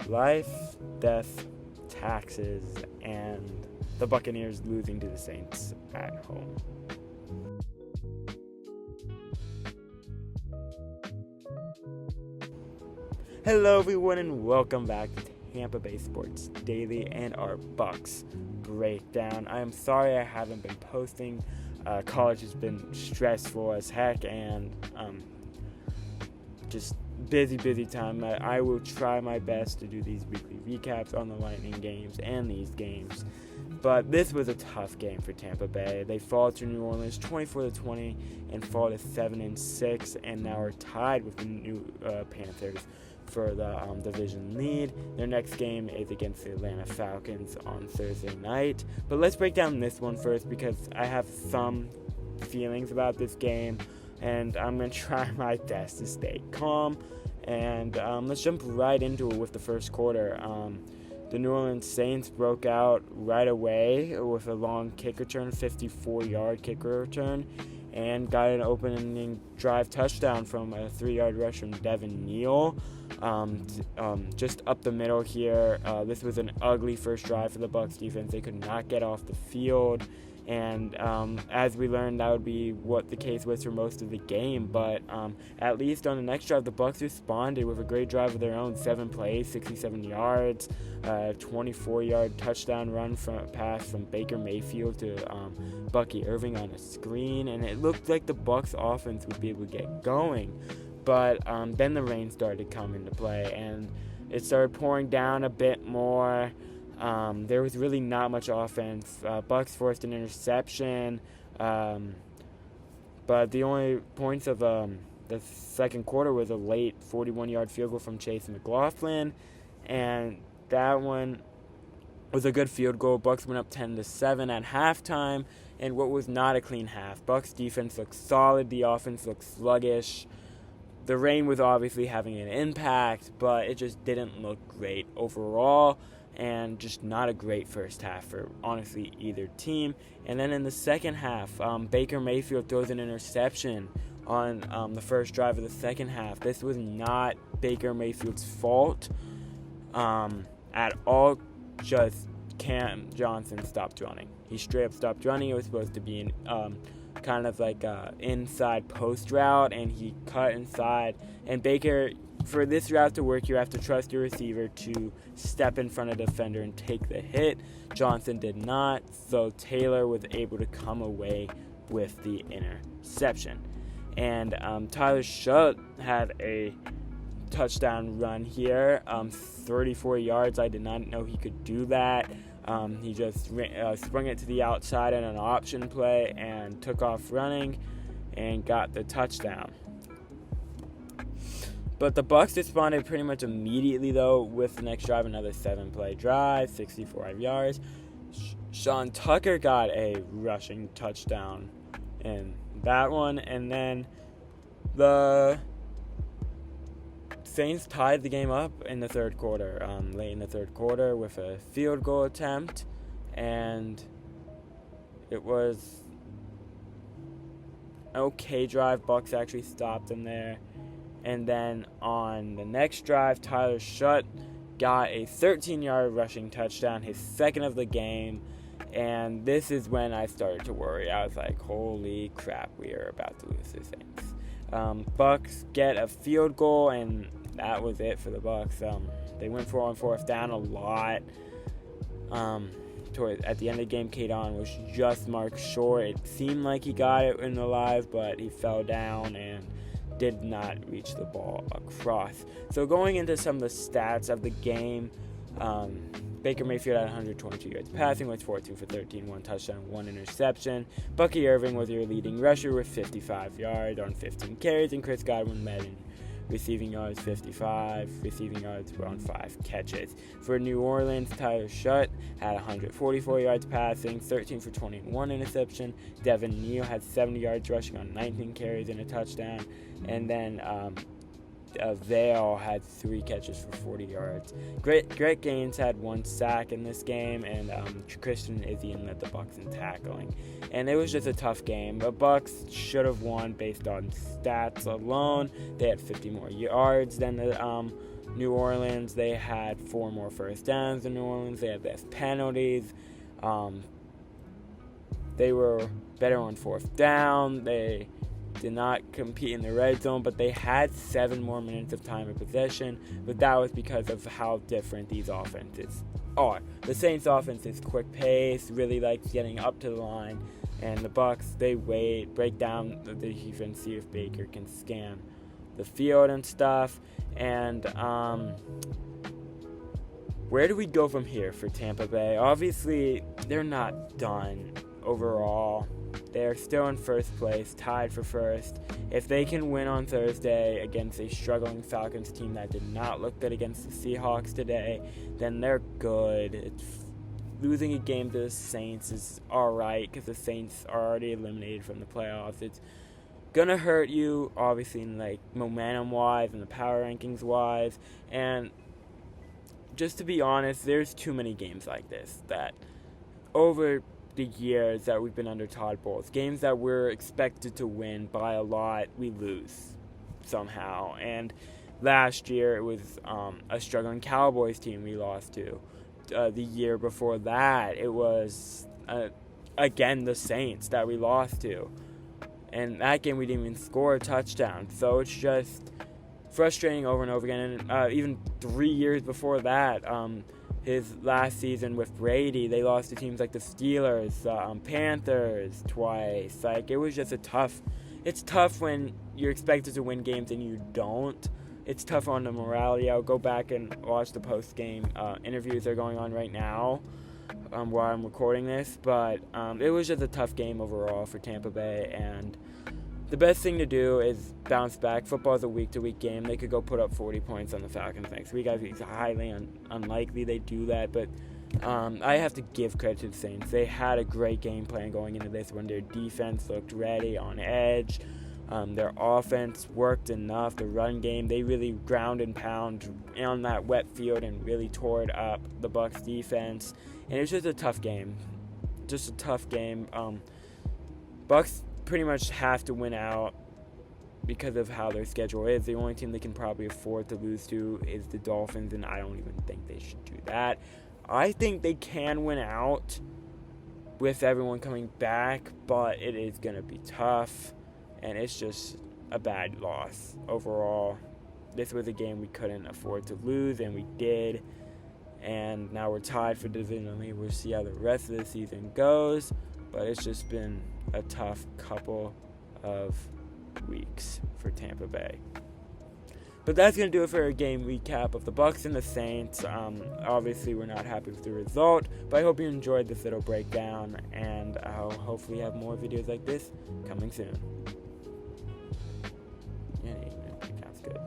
life, death, taxes, and the Buccaneers losing to the Saints at home. Hello everyone and welcome back to Tampa Bay Sports Daily and our Bucs breakdown. I am sorry I haven't been posting. College has been stressful as heck and just busy time. I will try my best to do these weekly recaps on the Lightning games and these games. But this was a tough game for Tampa Bay. They fall to New Orleans 24-20 and fall to 7-6 and now are tied with the new Panthers for the division lead. Their next game is against the Atlanta Falcons on Thursday night. But let's break down this one first because I have some feelings about this game and I'm going to try my best to stay calm. And let's jump right into it with the first quarter. The New Orleans Saints broke out right away with a long kick return, 54-yard kick return, and got an opening drive touchdown from a 3-yard rush from Devin Neal. Just up the middle here. This was an ugly first drive for the Bucs defense. They could not get off the field. And as we learned, that would be what the case was for most of the game. But at least on the next drive, the Bucs responded with a great drive of their own. 7 plays, 67 yards, 24-yard touchdown run pass from Baker Mayfield to Bucky Irving on a screen. And it looked like the Bucs offense would be able to get going. But then the rain started to come into play, and it started pouring down a bit more. There was really not much offense. Bucs forced an interception, but the only points of the second quarter was a late 41-yard field goal from Chase McLaughlin, and that one was a good field goal. Bucs went up 10-7 at halftime, and what was not a clean half. Bucs defense looked solid. The offense looked sluggish. The rain was obviously having an impact, but it just didn't look great overall. And just not a great first half for, honestly, either team. And then in the second half, Baker Mayfield throws an interception on the first drive of the second half. This was not Baker Mayfield's fault at all. Just Cam Johnson stopped running. He straight up stopped running. It was supposed to be an kind of like a inside post route, and he cut inside. And Baker, for this route to work, you have to trust your receiver to step in front of the defender and take the hit. Johnson did not, so Taylor was able to come away with the interception. And Tyler Shutt had a touchdown run here, 34 yards. I did not know he could do that. He just sprung it to the outside in an option play and took off running and got the touchdown. But the Bucs responded pretty much immediately, though, with the next drive, another 7-play drive, 64 yards. Sean Tucker got a rushing touchdown in that one. And then the Saints tied the game up in the third quarter, late in the third quarter with a field goal attempt. And it was an okay drive. Bucs actually stopped them there. And then on the next drive, Tyler Shutt got a 13-yard rushing touchdown, his second of the game. And this is when I started to worry. I was like, holy crap, we are about to lose this Saints. Bucs get a field goal, and that was it for the Bucs. They went for on fourth down a lot. At the end of the game, Kadon was just marked short. It seemed like he got it in the live, but he fell down and did not reach the ball across. So going into some of the stats of the game, Baker Mayfield had 122 yards passing, was 14 for 13, 1 touchdown, 1 interception. Bucky Irving was your leading rusher with 55 yards on 15 carries, and Chris Godwin led in receiving yards 55, receiving yards on 5 catches. For New Orleans, Tyler Shutt had 144 yards passing, 13 for 21 interception. Devin Neal had 70 yards rushing on 19 carries and a touchdown. And then Vale had 3 catches for 40 yards. Greg Gaines had 1 sack in this game, and Christian Izien led the Bucs in tackling. And it was just a tough game. The Bucs should have won based on stats alone. They had 50 more yards than the New Orleans, they had 4 more first downs than New Orleans. They had less penalties. They were better on 4th down. They did not compete in the red zone, but they had 7 more minutes of time of possession. But that was because of how different these offenses are. The Saints offense is quick pace, really likes getting up to the line. And the Bucs, they wait, break down the defense, see if Baker can scan the field and stuff. And where do we go from here for Tampa Bay? Obviously, they're not done overall. They're still in first place, tied for first. If they can win on Thursday against a struggling Falcons team that did not look good against the Seahawks today, then they're good. Losing a game to the Saints is alright because the Saints are already eliminated from the playoffs. It's gonna hurt you, obviously, in like momentum-wise and the power rankings-wise. And just to be honest, there's too many games like this that over the years that we've been under Todd Bowles, games that we're expected to win by a lot, we lose somehow. And last year it was a struggling Cowboys team we lost to. The year before that, it was again the Saints that we lost to, and that game we didn't even score a touchdown. So it's just frustrating over and over again. And even 3 years before that, his last season with Brady, they lost to teams like the Steelers, Panthers twice. Like, it was just it's tough when you're expected to win games and you don't. It's tough on the morality. I'll go back and watch the post-game interviews that are going on right now while I'm recording this. But it was just a tough game overall for Tampa Bay. And the best thing to do is bounce back. Football is a week-to-week game. They could go put up 40 points on the Falcons next week. I think it's highly unlikely they do that. But I have to give credit to the Saints. They had a great game plan going into this when their defense looked ready, on edge. Their offense worked enough. The run game, they really ground and pound on that wet field and really tore it up, the Bucs defense. And it was just a tough game. Bucs pretty much have to win out because of how their schedule is. The only team they can probably afford to lose to is the Dolphins, and I don't even think they should do that. I think they can win out with everyone coming back, but it is going to be tough. And it's just a bad loss overall. This was a game we couldn't afford to lose, and we did. And now we're tied for division lead. We'll see how the rest of the season goes. But it's just been a tough couple of weeks for Tampa Bay. But that's going to do it for a game recap of the Bucs and the Saints. Obviously, we're not happy with the result, but I hope you enjoyed this little breakdown, and I'll hopefully have more videos like this coming soon. Yeah, that sounds good.